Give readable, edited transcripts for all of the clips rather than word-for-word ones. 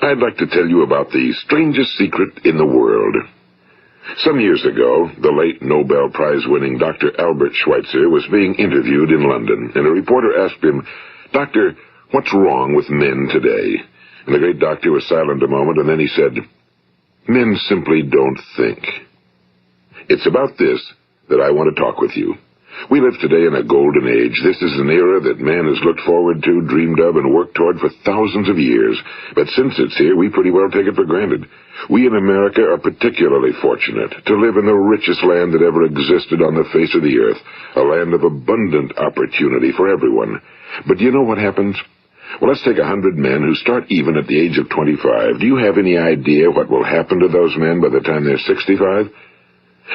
I'd like to tell you about the strangest secret in the world. Some years ago, the late Nobel Prize-winning Dr. Albert Schweitzer was being interviewed in London, and a reporter asked him, "Doctor, what's wrong with men today?" And the great doctor was silent a moment, and then he said, "Men simply don't think." It's about this that I want to talk with you. We live today in a golden age. This is an era that man has looked forward to, dreamed of, and worked toward for thousands of years. But since it's here, we pretty well take it for granted. We in America are particularly fortunate to live in the richest land that ever existed on the face of the earth, a land of abundant opportunity for everyone. But do you know what happens? Well, let's take 100 men who start even at the age of 25. Do you have any idea what will happen to those men by the time they're 65?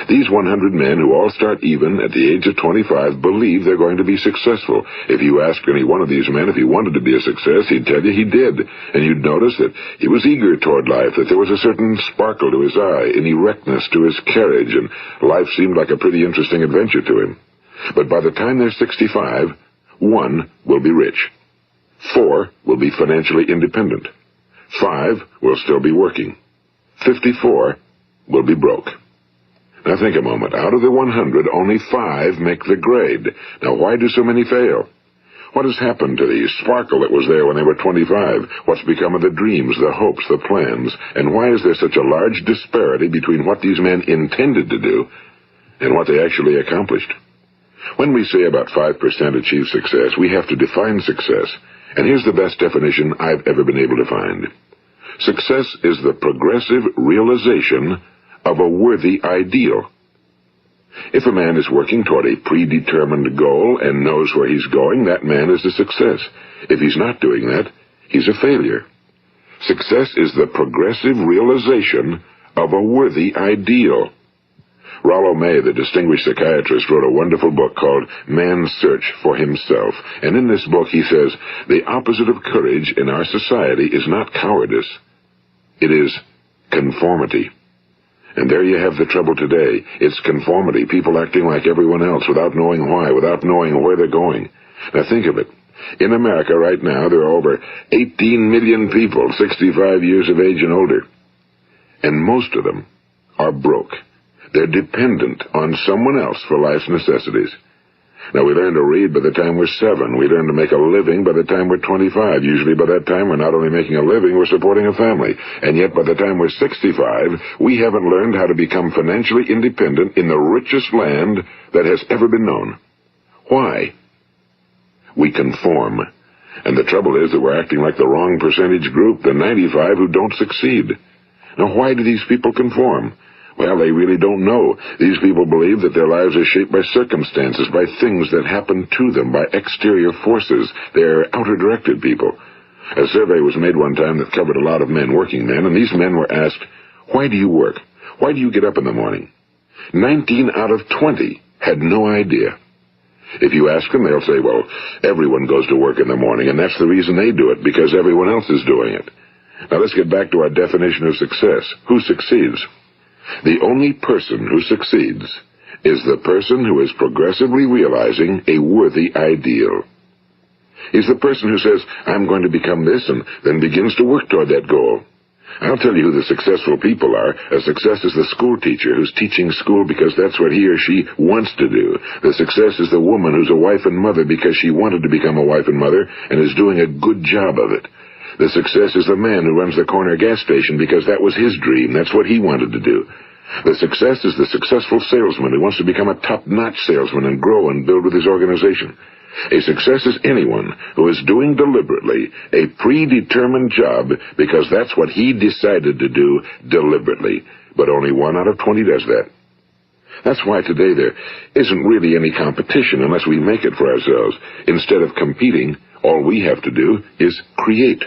These 100 men who all start even at the age of 25 believe they're going to be successful. If you asked any one of these men if he wanted to be a success, he'd tell you he did. And you'd notice that he was eager toward life, that there was a certain sparkle to his eye, an erectness to his carriage, and life seemed like a pretty interesting adventure to him. But by the time they're 65, 1 will be rich. 4 will be financially independent. 5 will still be working. 54 will be broke. Now think a moment. Out of the 100, only 5 make the grade. Now why do so many fail? What has happened to the sparkle that was there when they were 25? What's become of the dreams, the hopes, the plans? And why is there such a large disparity between what these men intended to do and what they actually accomplished? When we say about 5% achieve success, we have to define success. And here's the best definition I've ever been able to find. Success is the progressive realization of a worthy ideal. If a man is working toward a predetermined goal and knows where he's going, that man is a success. If he's not doing that, he's a failure. Success is the progressive realization of a worthy ideal. Rollo May, the distinguished psychiatrist, wrote a wonderful book called Man's Search for Himself. And in this book he says, the opposite of courage in our society is not cowardice. It is conformity. And there you have the trouble today. It's conformity, people acting like everyone else without knowing why, without knowing where they're going. Now think of it. In America right now, there are over 18 million people 65 years of age and older. And most of them are broke. They're dependent on someone else for life's necessities. Now, we learn to read by the time we're 7. We learn to make a living by the time we're 25. Usually by that time, we're not only making a living, we're supporting a family. And yet, by the time we're 65, we haven't learned how to become financially independent in the richest land that has ever been known. Why? We conform. And the trouble is that we're acting like the wrong percentage group, the 95 who don't succeed. Now, why do these people conform? Well, they really don't know. These people believe that their lives are shaped by circumstances, by things that happen to them, by exterior forces. They're outer-directed people. A survey was made one time that covered a lot of men, working men, and these men were asked, "Why do you work? Why do you get up in the morning?" 19 out of 20 had no idea. If you ask them, they'll say, well, everyone goes to work in the morning, and that's the reason they do it, because everyone else is doing it. Now let's get back to our definition of success. Who succeeds? The only person who succeeds is the person who is progressively realizing a worthy ideal. He's the person who says, I'm going to become this, and then begins to work toward that goal. I'll tell you who the successful people are. A success is the school teacher who's teaching school because that's what he or she wants to do. The success is the woman who's a wife and mother because she wanted to become a wife and mother and is doing a good job of it. The success is the man who runs the corner gas station because that was his dream. That's what he wanted to do. The success is the successful salesman who wants to become a top-notch salesman and grow and build with his organization. A success is anyone who is doing deliberately a predetermined job because that's what he decided to do deliberately. But only 1 out of 20 does that. That's why today there isn't really any competition unless we make it for ourselves. Instead of competing, all we have to do is create.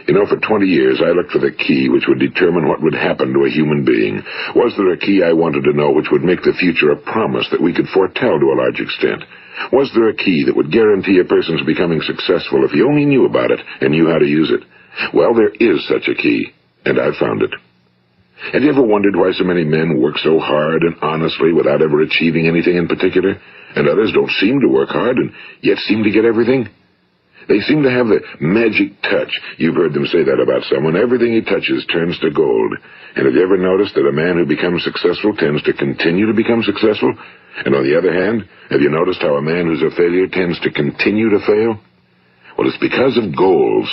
You know, for 20 years, I looked for the key which would determine what would happen to a human being. Was there a key I wanted to know which would make the future a promise that we could foretell to a large extent? Was there a key that would guarantee a person's becoming successful if he only knew about it and knew how to use it? Well, there is such a key, and I've found it. Have you ever wondered why so many men work so hard and honestly without ever achieving anything in particular, and others don't seem to work hard and yet seem to get everything? They seem to have the magic touch. You've heard them say that about someone. Everything he touches turns to gold. And have you ever noticed that a man who becomes successful tends to continue to become successful? And on the other hand, have you noticed how a man who's a failure tends to continue to fail? Well, it's because of goals.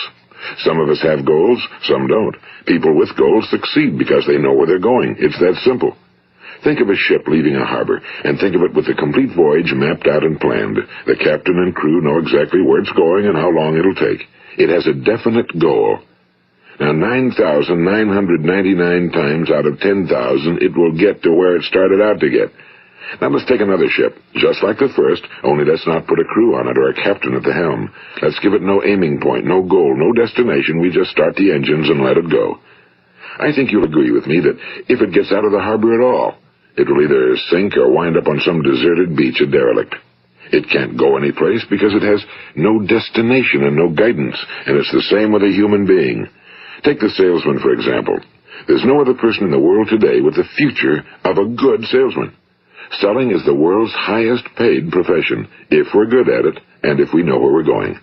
Some of us have goals, some don't. People with goals succeed because they know where they're going. It's that simple. Think of a ship leaving a harbor, and think of it with the complete voyage mapped out and planned. The captain and crew know exactly where it's going and how long it'll take. It has a definite goal. Now, 9,999 times out of 10,000, it will get to where it started out to get. Now let's take another ship, just like the first, only let's not put a crew on it or a captain at the helm. Let's give it no aiming point, no goal, no destination. We just start the engines and let it go. I think you'll agree with me that if it gets out of the harbor at all, it will either sink or wind up on some deserted beach, a derelict. It can't go anyplace because it has no destination and no guidance, and it's the same with a human being. Take the salesman, for example. There's no other person in the world today with the future of a good salesman. Selling is the world's highest paid profession, if we're good at it and if we know where we're going.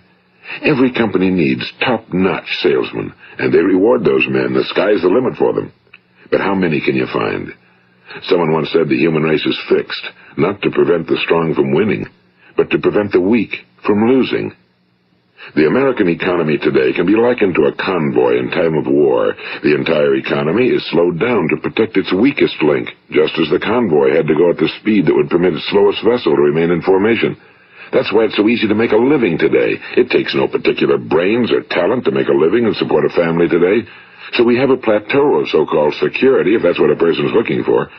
Every company needs top-notch salesmen, and they reward those men. The sky's the limit for them. But how many can you find? Someone once said the human race is fixed, not to prevent the strong from winning, but to prevent the weak from losing. The American economy today can be likened to a convoy in time of war. The entire economy is slowed down to protect its weakest link, just as the convoy had to go at the speed that would permit its slowest vessel to remain in formation. That's why it's so easy to make a living today. It takes no particular brains or talent to make a living and support a family today. So we have a plateau of so-called security, if that's what a person's looking for.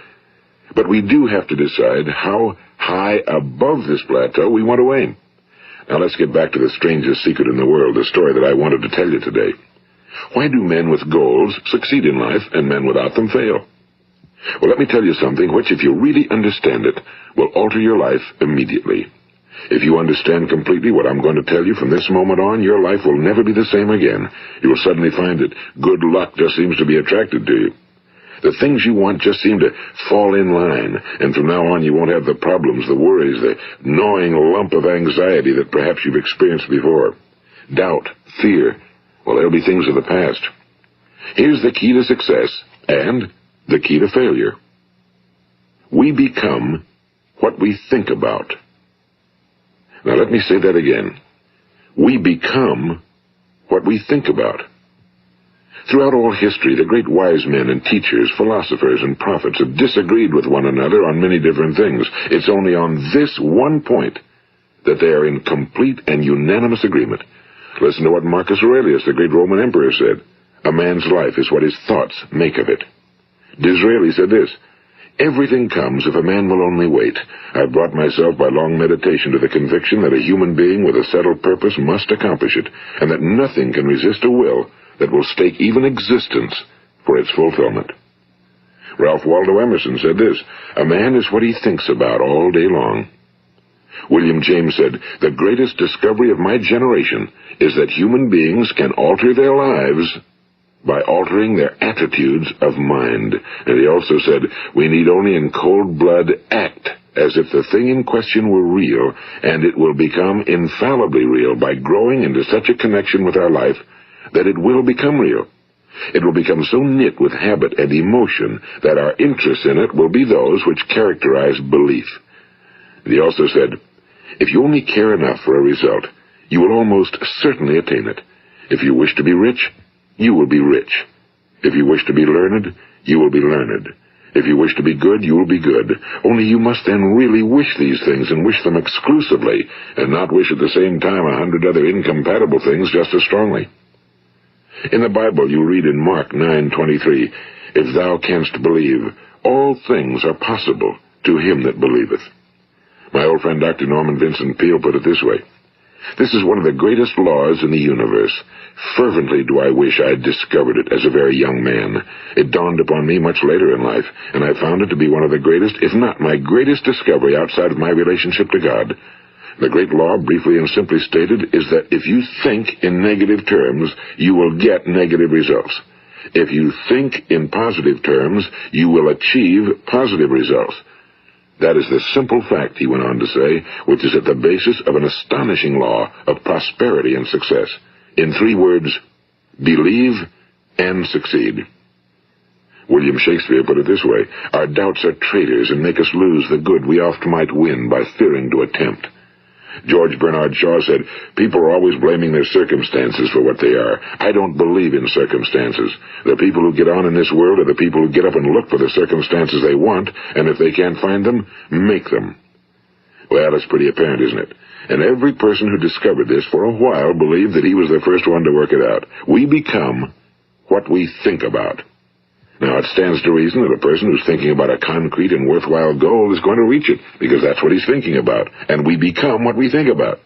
But we do have to decide how high above this plateau we want to aim. Now let's get back to the strangest secret in the world, the story that I wanted to tell you today. Why do men with goals succeed in life and men without them fail? Well, let me tell you something which, if you really understand it, will alter your life immediately. If you understand completely what I'm going to tell you from this moment on, your life will never be the same again. You will suddenly find that good luck just seems to be attracted to you. The things you want just seem to fall in line, and from now on you won't have the problems, the worries, the gnawing lump of anxiety that perhaps you've experienced before. Doubt, fear, well, they'll be things of the past. Here's the key to success and the key to failure. We become what we think about. Now let me say that again. We become what we think about. Throughout all history, the great wise men and teachers, philosophers and prophets have disagreed with one another on many different things. It's only on this one point that they are in complete and unanimous agreement. Listen to what Marcus Aurelius, the great Roman emperor, said. A man's life is what his thoughts make of it. Disraeli said this, everything comes if a man will only wait. I've brought myself by long meditation to the conviction that a human being with a settled purpose must accomplish it, and that nothing can resist a will that will stake even existence for its fulfillment. Ralph Waldo Emerson said this, a man is what he thinks about all day long. William James said, the greatest discovery of my generation is that human beings can alter their lives by altering their attitudes of mind. And he also said, we need only in cold blood act as if the thing in question were real, and it will become infallibly real by growing into such a connection with our life that it will become real. It will become so knit with habit and emotion that our interest in it will be those which characterize belief. And he also said, if you only care enough for a result, you will almost certainly attain it. If you wish to be rich, you will be rich. If you wish to be learned, you will be learned. If you wish to be good, you will be good. Only you must then really wish these things and wish them exclusively, and not wish at the same time 100 other incompatible things just as strongly. In the Bible you read in Mark 9:23, if thou canst believe, all things are possible to him that believeth. My old friend Dr. Norman Vincent Peale put it this way, this is one of the greatest laws in the universe. Fervently do I wish I had discovered it as a very young man. It dawned upon me much later in life, and I found it to be one of the greatest, if not my greatest discovery outside of my relationship to God. The great law, briefly and simply stated, is that if you think in negative terms, you will get negative results. If you think in positive terms, you will achieve positive results. That is the simple fact, he went on to say, which is at the basis of an astonishing law of prosperity and success. In 3 words, believe and succeed. William Shakespeare put it this way: our doubts are traitors and make us lose the good we oft might win by fearing to attempt. George Bernard Shaw said, people are always blaming their circumstances for what they are. I don't believe in circumstances. The people who get on in this world are the people who get up and look for the circumstances they want, and if they can't find them, make them. Well, it's pretty apparent, isn't it? And every person who discovered this for a while believed that he was the first one to work it out. We become what we think about. Now, it stands to reason that a person who's thinking about a concrete and worthwhile goal is going to reach it, because that's what he's thinking about, and we become what we think about.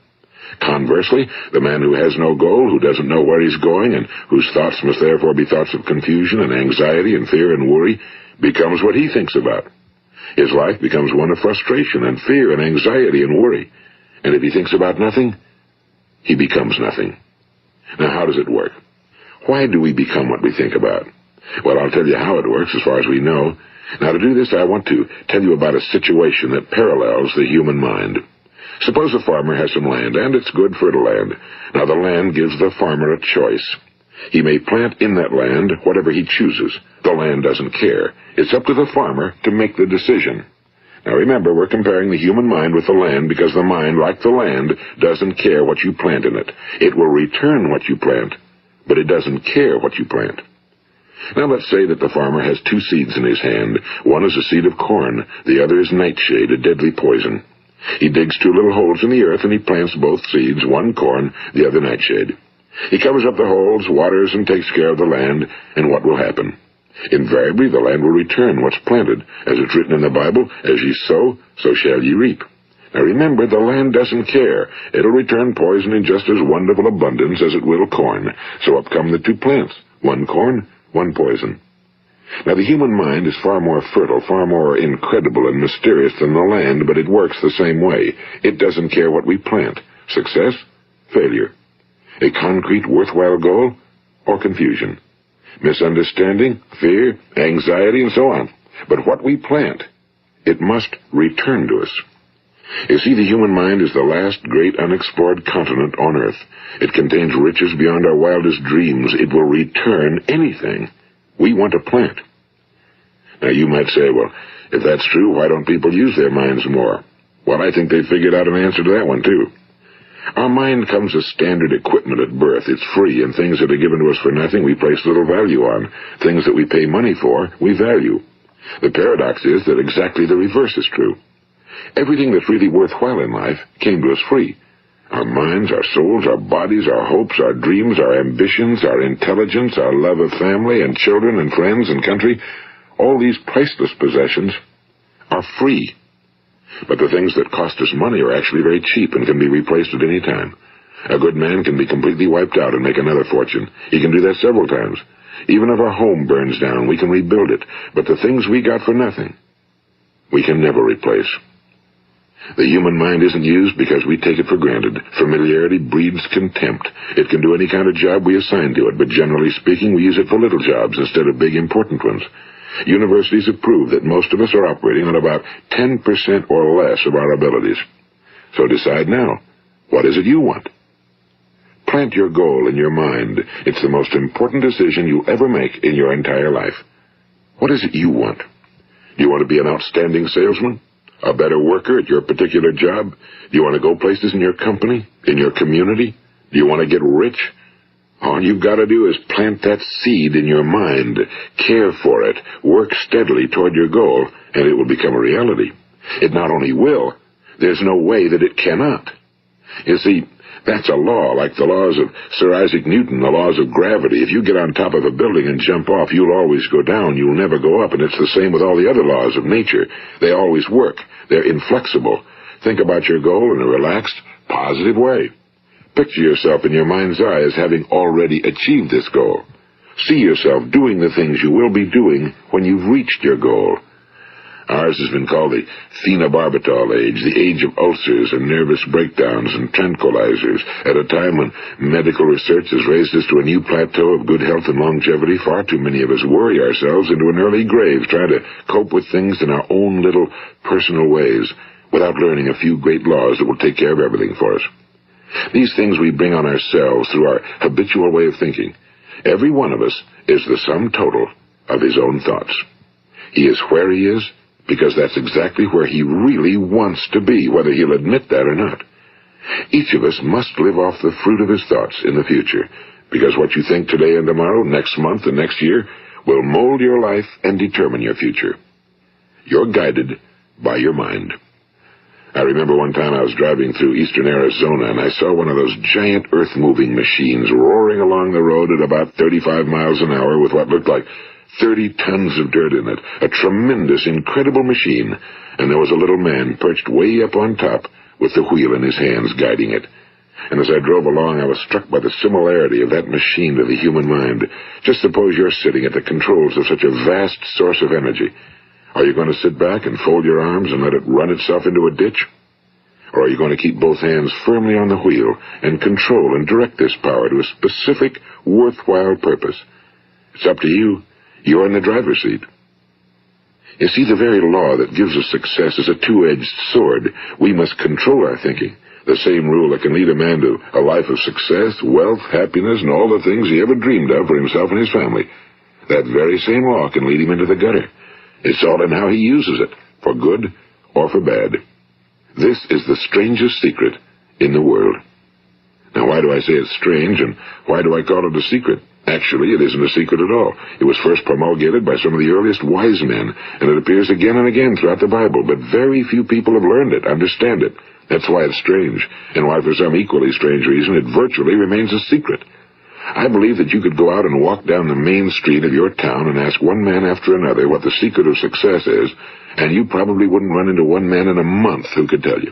Conversely, the man who has no goal, who doesn't know where he's going, and whose thoughts must therefore be thoughts of confusion and anxiety and fear and worry, becomes what he thinks about. His life becomes one of frustration and fear and anxiety and worry. And if he thinks about nothing, he becomes nothing. Now, how does it work? Why do we become what we think about? Well, I'll tell you how it works as far as we know. Now, to do this, I want to tell you about a situation that parallels the human mind. Suppose a farmer has some land, and it's good fertile land. Now, the land gives the farmer a choice. He may plant in that land whatever he chooses. The land doesn't care. It's up to the farmer to make the decision. Now, remember, we're comparing the human mind with the land because the mind, like the land, doesn't care what you plant in it. It will return what you plant, but it doesn't care what you plant. Now, let's say that the farmer has 2 seeds in his hand. One is a seed of corn. The other is nightshade, a deadly poison. He digs 2 little holes in the earth, and he plants both seeds, one corn, the other nightshade. He covers up the holes, waters, and takes care of the land, and what will happen? Invariably, the land will return what's planted. As it's written in the Bible, as ye sow, so shall ye reap. Now remember, the land doesn't care. It'll return poison in just as wonderful abundance as it will corn. So up come the 2 plants, one corn, one poison. Now, the human mind is far more fertile, far more incredible and mysterious than the land, but it works the same way. It doesn't care what we plant. Success, failure. A concrete, worthwhile goal, or confusion. Misunderstanding, fear, anxiety, and so on. But what we plant, it must return to us. You see, the human mind is the last great unexplored continent on Earth. It contains riches beyond our wildest dreams. It will return anything we want to plant. Now, you might say, well, if that's true, why don't people use their minds more? Well, I think they figured out an answer to that one, too. Our mind comes as standard equipment at birth. It's free, and things that are given to us for nothing we place little value on. Things that we pay money for, we value. The paradox is that exactly the reverse is true. Everything that's really worthwhile in life came to us free. Our minds, our souls, our bodies, our hopes, our dreams, our ambitions, our intelligence, our love of family and children and friends and country, all these priceless possessions are free. But the things that cost us money are actually very cheap and can be replaced at any time. A good man can be completely wiped out and make another fortune. He can do that several times. Even if our home burns down, we can rebuild it. But the things we got for nothing, we can never replace. The human mind isn't used because we take it for granted. Familiarity breeds contempt. It can do any kind of job we assign to it, but generally speaking, we use it for little jobs instead of big, important ones. Universities have proved that most of us are operating on about 10% or less of our abilities. So decide now, what is it you want? Plant your goal in your mind. It's the most important decision you'll ever make in your entire life. What is it you want? Do you want to be an outstanding salesman? A better worker at your particular job? Do you want to go places in your company? In your community? Do you want to get rich? All you've got to do is plant that seed in your mind, care for it, work steadily toward your goal, and it will become a reality. It not only will, there's no way that it cannot. You see, that's a law, like the laws of Sir Isaac Newton, the laws of gravity. If you get on top of a building and jump off, you'll always go down. You'll never go up, and it's the same with all the other laws of nature. They always work. They're inflexible. Think about your goal in a relaxed, positive way. Picture yourself in your mind's eye as having already achieved this goal. See yourself doing the things you will be doing when you've reached your goal. Ours has been called the phenobarbital age, the age of ulcers and nervous breakdowns and tranquilizers. At a time when medical research has raised us to a new plateau of good health and longevity, far too many of us worry ourselves into an early grave trying to cope with things in our own little personal ways without learning a few great laws that will take care of everything for us. These things we bring on ourselves through our habitual way of thinking. Every one of us is the sum total of his own thoughts. He is where he is because that's exactly where he really wants to be, whether he'll admit that or not. Each of us must live off the fruit of his thoughts in the future, because what you think today and tomorrow, next month and next year, will mold your life and determine your future. You're guided by your mind. I remember one time I was driving through eastern Arizona, and I saw one of those giant earth-moving machines roaring along the road at about 35 miles an hour with what looked like 30 tons of dirt in it, a tremendous, incredible machine, and there was a little man perched way up on top with the wheel in his hands guiding it. And as I drove along, I was struck by the similarity of that machine to the human mind. Just suppose you're sitting at the controls of such a vast source of energy. Are you going to sit back and fold your arms and let it run itself into a ditch? Or are you going to keep both hands firmly on the wheel and control and direct this power to a specific, worthwhile purpose? It's up to you. You're in the driver's seat. You see, the very law that gives us success is a two-edged sword. We must control our thinking. The same rule that can lead a man to a life of success, wealth, happiness, and all the things he ever dreamed of for himself and his family. That very same law can lead him into the gutter. It's all in how he uses it, for good or for bad. This is the strangest secret in the world. Now, why do I say it's strange, and why do I call it a secret? Actually, it isn't a secret at all. It was first promulgated by some of the earliest wise men, and it appears again and again throughout the Bible, but very few people have learned it, understand it. That's why it's strange, and why for some equally strange reason it virtually remains a secret. I believe that you could go out and walk down the main street of your town and ask one man after another what the secret of success is, and you probably wouldn't run into one man in a month who could tell you.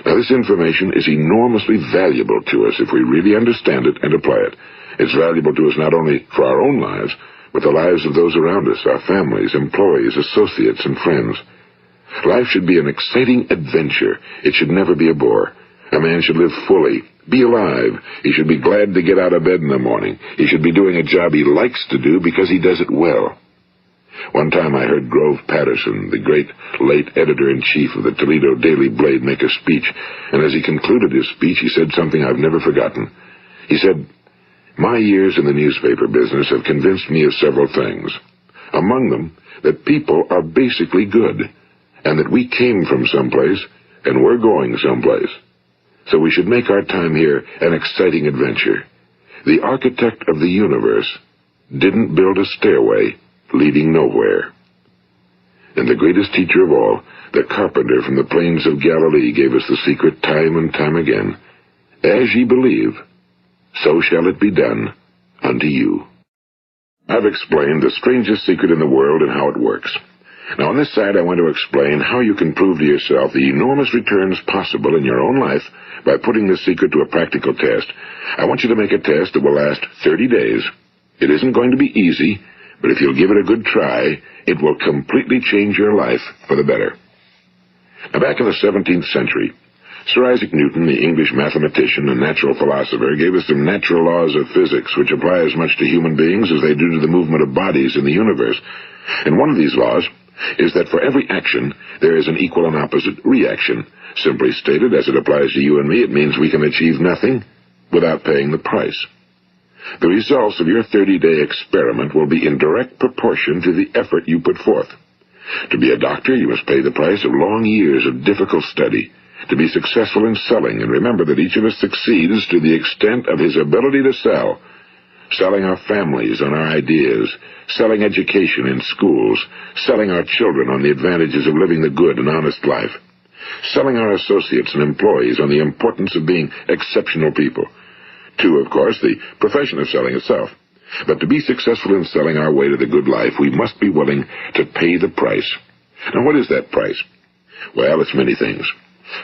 Now, this information is enormously valuable to us if we really understand it and apply it. It's valuable to us not only for our own lives, but the lives of those around us, our families, employees, associates, and friends. Life should be an exciting adventure. It should never be a bore. A man should live fully, be alive. He should be glad to get out of bed in the morning. He should be doing a job he likes to do because he does it well. One time I heard Grove Patterson, the great late editor-in-chief of the Toledo Daily Blade, make a speech, and as he concluded his speech, he said something I've never forgotten. He said, "My years in the newspaper business have convinced me of several things. Among them, that people are basically good, and that we came from someplace, and we're going someplace. So we should make our time here an exciting adventure. The architect of the universe didn't build a stairway leading nowhere." And the greatest teacher of all, the carpenter from the plains of Galilee, gave us the secret time and time again. As ye believe, so shall it be done unto you. I've explained the strangest secret in the world and how it works. Now, on this side, I want to explain how you can prove to yourself the enormous returns possible in your own life by putting this secret to a practical test. I want you to make a test that will last 30 days. It isn't going to be easy, but if you'll give it a good try, it will completely change your life for the better. Now, back in the 17th century, Sir Isaac Newton, the English mathematician and natural philosopher, gave us some natural laws of physics which apply as much to human beings as they do to the movement of bodies in the universe. And one of these laws is that for every action, there is an equal and opposite reaction. Simply stated, as it applies to you and me, it means we can achieve nothing without paying the price. The results of your 30-day experiment will be in direct proportion to the effort you put forth. To be a doctor, you must pay the price of long years of difficult study. To be successful in selling, and remember that each of us succeeds to the extent of his ability to sell. Selling our families on our ideas, selling education in schools, selling our children on the advantages of living the good and honest life, selling our associates and employees on the importance of being exceptional people. To, of course, the profession of selling itself. But to be successful in selling our way to the good life, we must be willing to pay the price. Now, what is that price? Well, it's many things.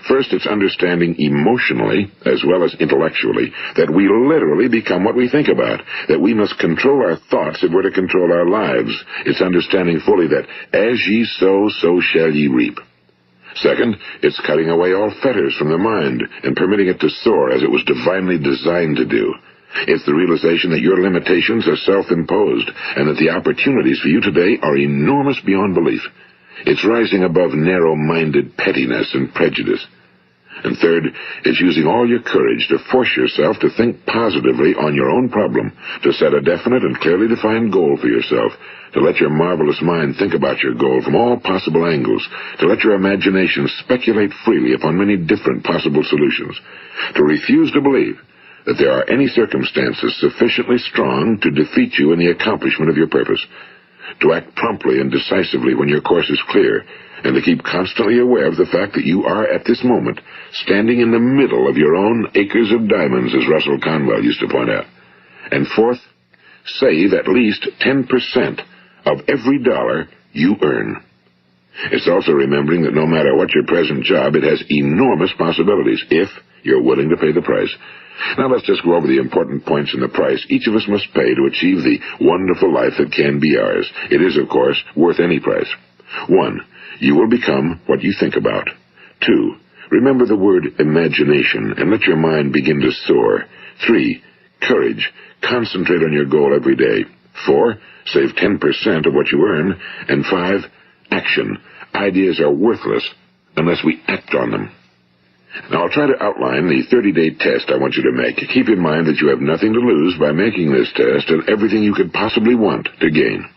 First, it's understanding emotionally, as well as intellectually, that we literally become what we think about, that we must control our thoughts if we're to control our lives. It's understanding fully that as ye sow, so shall ye reap. Second, it's cutting away all fetters from the mind and permitting it to soar as it was divinely designed to do. It's the realization that your limitations are self-imposed and that the opportunities for you today are enormous beyond belief. It's rising above narrow-minded pettiness and prejudice. And third, it's using all your courage to force yourself to think positively on your own problem, to set a definite and clearly defined goal for yourself, to let your marvelous mind think about your goal from all possible angles, to let your imagination speculate freely upon many different possible solutions, to refuse to believe that there are any circumstances sufficiently strong to defeat you in the accomplishment of your purpose, to act promptly and decisively when your course is clear, and to keep constantly aware of the fact that you are, at this moment, standing in the middle of your own acres of diamonds, as Russell Conwell used to point out. And fourth, save at least 10% of every dollar you earn. It's also remembering that no matter what your present job, it has enormous possibilities, if you're willing to pay the price. Now let's just go over the important points in the price each of us must pay to achieve the wonderful life that can be ours. It is, of course, worth any price. 1. You will become what you think about. 2. Remember the word imagination and let your mind begin to soar. 3. Courage. Concentrate on your goal every day. 4. Save 10% of what you earn. And 5. Action. Ideas are worthless unless we act on them. Now, I'll try to outline the 30-day test I want you to make. Keep in mind that you have nothing to lose by making this test and everything you could possibly want to gain.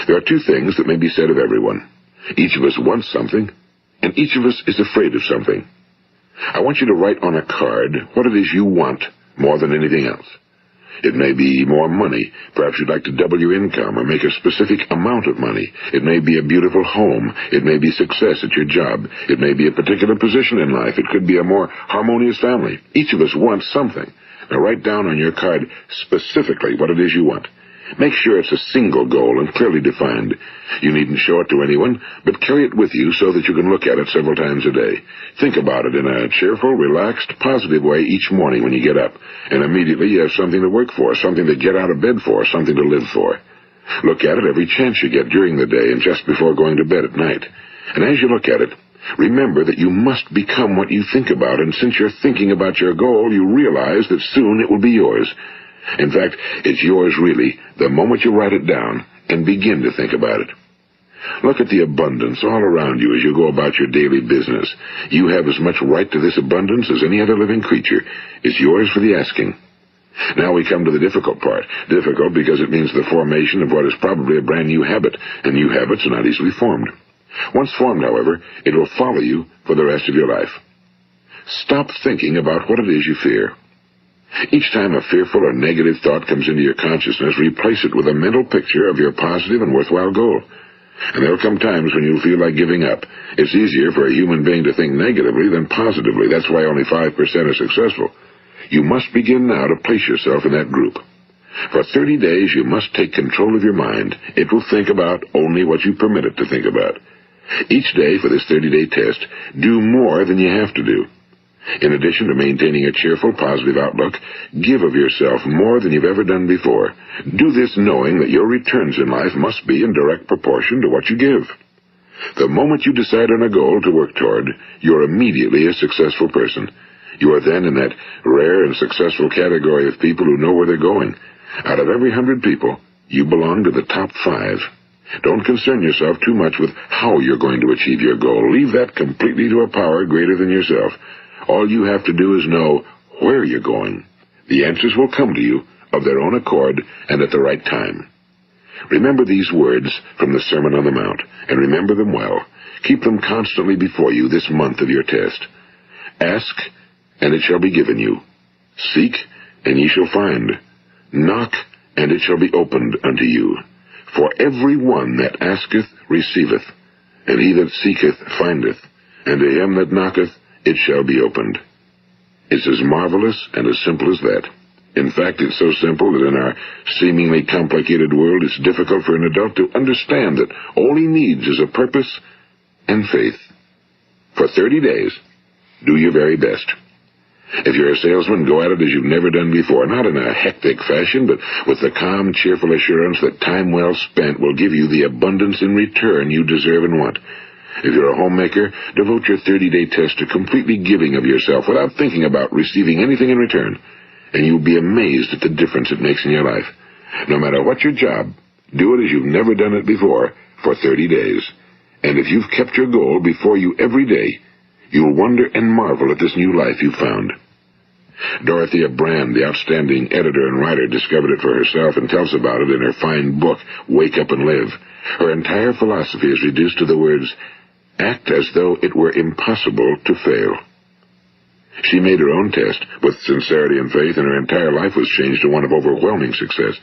There are 2 things that may be said of everyone. Each of us wants something, and each of us is afraid of something. I want you to write on a card what it is you want more than anything else. It may be more money. Perhaps you'd like to double your income or make a specific amount of money. It may be a beautiful home. It may be success at your job. It may be a particular position in life. It could be a more harmonious family. Each of us wants something. Now write down on your card specifically what it is you want. Make sure it's a single goal and clearly defined. You needn't show it to anyone, but carry it with you so that you can look at it several times a day. Think about it in a cheerful, relaxed, positive way each morning when you get up, and immediately you have something to work for, something to get out of bed for, something to live for. Look at it every chance you get during the day and just before going to bed at night. And as you look at it, remember that you must become what you think about, and since you're thinking about your goal, you realize that soon it will be yours. In fact, it's yours really the moment you write it down and begin to think about it. Look at the abundance all around you as you go about your daily business. You have as much right to this abundance as any other living creature. It's yours for the asking. Now we come to the difficult part. Difficult because it means the formation of what is probably a brand new habit, and new habits are not easily formed. Once formed, however, it will follow you for the rest of your life. Stop thinking about what it is you fear. Each time a fearful or negative thought comes into your consciousness, replace it with a mental picture of your positive and worthwhile goal. And there will come times when you'll feel like giving up. It's easier for a human being to think negatively than positively. That's why only 5% are successful. You must begin now to place yourself in that group. For 30 days, you must take control of your mind. It will think about only what you permit it to think about. Each day for this 30-day test, do more than you have to do. In addition to maintaining a cheerful, positive outlook, give of yourself more than you've ever done before. Do this knowing that your returns in life must be in direct proportion to what you give. The moment you decide on a goal to work toward, you're immediately a successful person. You are then in that rare and successful category of people who know where they're going. Out of every 100 people, you belong to the top 5. Don't concern yourself too much with how you're going to achieve your goal. Leave that completely to a power greater than yourself. All you have to do is know where you're going. The answers will come to you of their own accord and at the right time. Remember these words from the Sermon on the Mount, and remember them well. Keep them constantly before you this month of your test. Ask, and it shall be given you. Seek, and ye shall find. Knock, and it shall be opened unto you. For every one that asketh receiveth, and he that seeketh findeth, and to him that knocketh it shall be opened. It's as marvelous and as simple as that. In fact, it's so simple that in our seemingly complicated world, it's difficult for an adult to understand that all he needs is a purpose and faith. For 30 days, Do your very best. If you're a salesman, go at it as you've never done before, not in a hectic fashion, but with the calm, cheerful assurance that time well spent will give you the abundance in return you deserve and want. If you're a homemaker, devote your 30-day test to completely giving of yourself without thinking about receiving anything in return, and you'll be amazed at the difference it makes in your life. No matter what your job, do it as you've never done it before for 30 days. And if you've kept your goal before you every day, you'll wonder and marvel at this new life you've found. Dorothea Brand, the outstanding editor and writer, discovered it for herself and tells about it in her fine book, Wake Up and Live. Her entire philosophy is reduced to the words, act as though it were impossible to fail. She made her own test with sincerity and faith, and her entire life was changed to one of overwhelming success.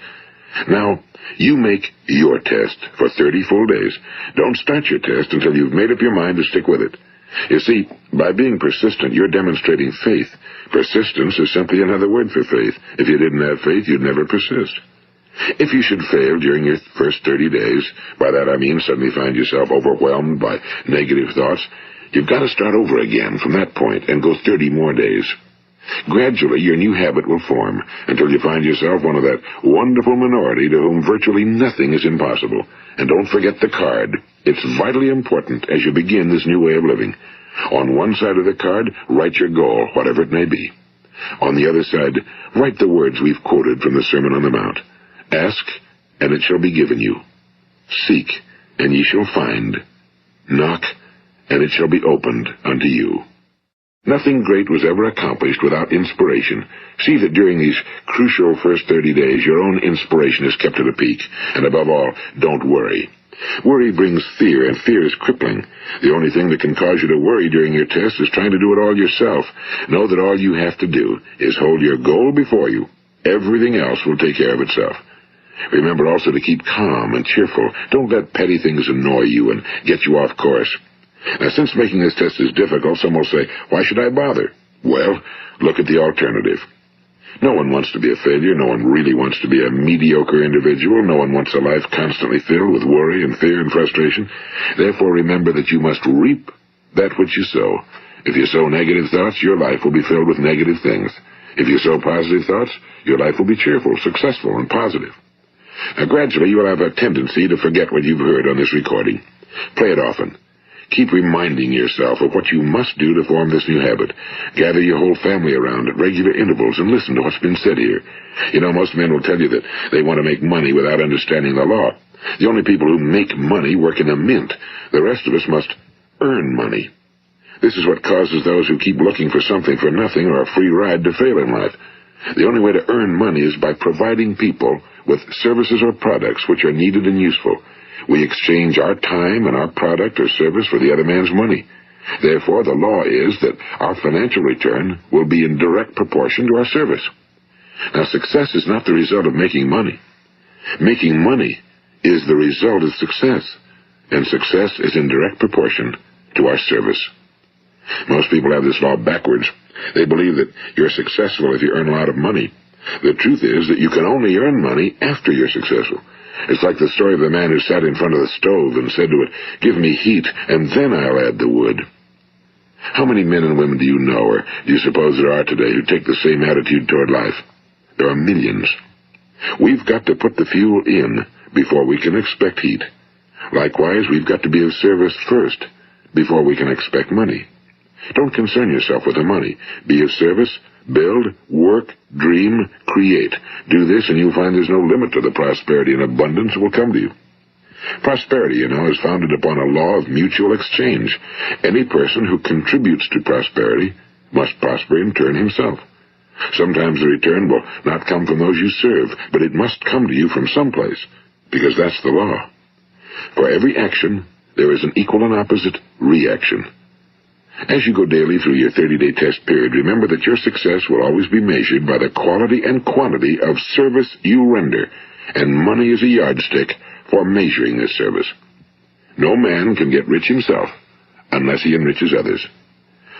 Now, you make your test for 30 full days. Don't start your test until you've made up your mind to stick with it. You see, by being persistent, you're demonstrating faith. Persistence is simply another word for faith. If you didn't have faith, you'd never persist. If you should fail during your first 30 days, by that I mean suddenly find yourself overwhelmed by negative thoughts, you've got to start over again from that point and go 30 more days. Gradually, your new habit will form until you find yourself one of that wonderful minority to whom virtually nothing is impossible. And don't forget the card. It's vitally important as you begin this new way of living. On one side of the card, write your goal, whatever it may be. On the other side, write the words we've quoted from the Sermon on the Mount. Ask, and it shall be given you. Seek, and ye shall find. Knock, and it shall be opened unto you. Nothing great was ever accomplished without inspiration. See that during these crucial first 30 days, your own inspiration is kept at a peak. And above all, don't worry. Worry brings fear, and fear is crippling. The only thing that can cause you to worry during your test is trying to do it all yourself. Know that all you have to do is hold your goal before you. Everything else will take care of itself. Remember also to keep calm and cheerful. Don't let petty things annoy you and get you off course. Now, since making this test is difficult, some will say, why should I bother? Well, look at the alternative. No one wants to be a failure. No one really wants to be a mediocre individual. No one wants a life constantly filled with worry and fear and frustration. Therefore, remember that you must reap that which you sow. If you sow negative thoughts, your life will be filled with negative things. If you sow positive thoughts, your life will be cheerful, successful, and positive. Now, gradually, you will have a tendency to forget what you've heard on this recording. Play it often. Keep reminding yourself of what you must do to form this new habit. Gather your whole family around at regular intervals and listen to what's been said here. You know, most men will tell you that they want to make money without understanding the law. The only people who make money work in a mint. The rest of us must earn money. This is what causes those who keep looking for something for nothing or a free ride to fail in life. The only way to earn money is by providing people with services or products which are needed and useful. We exchange our time and our product or service for the other man's money. Therefore, the law is that our financial return will be in direct proportion to our service. Now, success is not the result of making money. Making money is the result of success, and success is in direct proportion to our service. Most people have this law backwards. They believe that you're successful if you earn a lot of money. The truth is that you can only earn money after you're successful. It's like the story of the man who sat in front of the stove and said to it, give me heat, and then I'll add the wood. How many men and women do you know, or do you suppose there are today, who take the same attitude toward life? There are millions. We've got to put the fuel in before we can expect heat. Likewise, we've got to be of service first before we can expect money. Don't concern yourself with the money. Be of service, build, work, dream, create. Do this, and you'll find there's no limit to the prosperity and abundance that will come to you. Prosperity, you know, is founded upon a law of mutual exchange. Any person who contributes to prosperity must prosper in turn himself. Sometimes the return will not come from those you serve, but it must come to you from someplace, because that's the law. For every action, there is an equal and opposite reaction. As you go daily through your 30-day test period, remember that your success will always be measured by the quality and quantity of service you render, and money is a yardstick for measuring this service. No man can get rich himself unless he enriches others.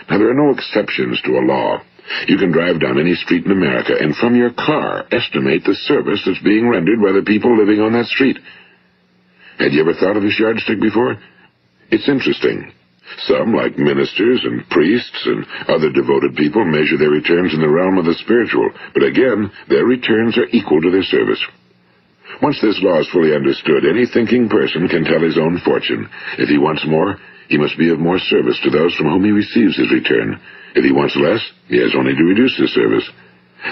Now, there are no exceptions to a law. You can drive down any street in America and from your car estimate the service that's being rendered by the people living on that street. Had you ever thought of this yardstick before? It's interesting. Some, like ministers and priests and other devoted people, measure their returns in the realm of the spiritual, but again, their returns are equal to their service. Once this law is fully understood, any thinking person can tell his own fortune. If he wants more, he must be of more service to those from whom he receives his return. If he wants less, he has only to reduce his service.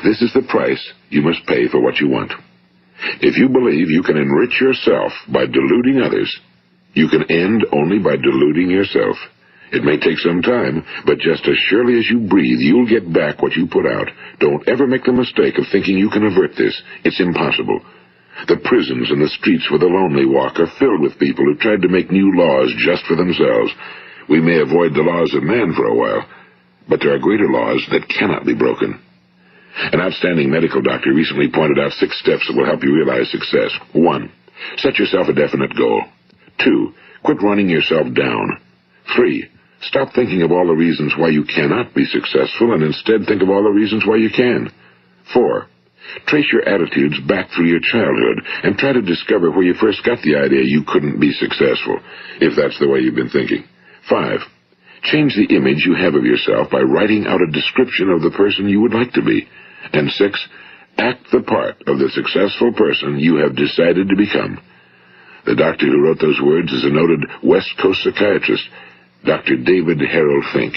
This is the price you must pay for what you want. If you believe you can enrich yourself by deluding others, you can end only by deluding yourself. It may take some time, but just as surely as you breathe, you'll get back what you put out. Don't ever make the mistake of thinking you can avert this. It's impossible. The prisons and the streets where the lonely walk are filled with people who tried to make new laws just for themselves. We may avoid the laws of man for a while, but there are greater laws that cannot be broken. An outstanding medical doctor recently pointed out 6 steps that will help you realize success. 1. Set yourself a definite goal. 2. Quit running yourself down. 3. Stop thinking of all the reasons why you cannot be successful and instead think of all the reasons why you can. 4. Trace your attitudes back through your childhood and try to discover where you first got the idea you couldn't be successful, if that's the way you've been thinking. 5. Change the image you have of yourself by writing out a description of the person you would like to be. And 6. Act the part of the successful person you have decided to become. The doctor who wrote those words is a noted West Coast psychiatrist, Dr. David Harold Fink.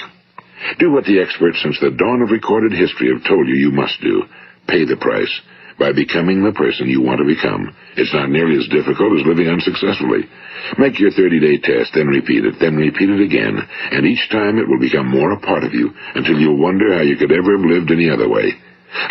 Do what the experts since the dawn of recorded history have told you you must do. Pay the price by becoming the person you want to become. It's not nearly as difficult as living unsuccessfully. Make your 30-day test, then repeat it again, and each time it will become more a part of you until you'll wonder how you could ever have lived any other way.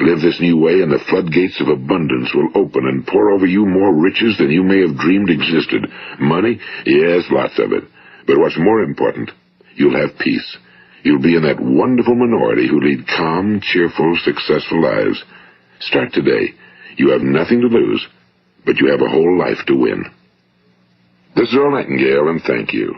Live this new way and the floodgates of abundance will open and pour over you more riches than you may have dreamed existed. Money? Yes, lots of it. But what's more important, you'll have peace. You'll be in that wonderful minority who lead calm, cheerful, successful lives. Start today. You have nothing to lose, but you have a whole life to win. This is Earl Nightingale, and thank you.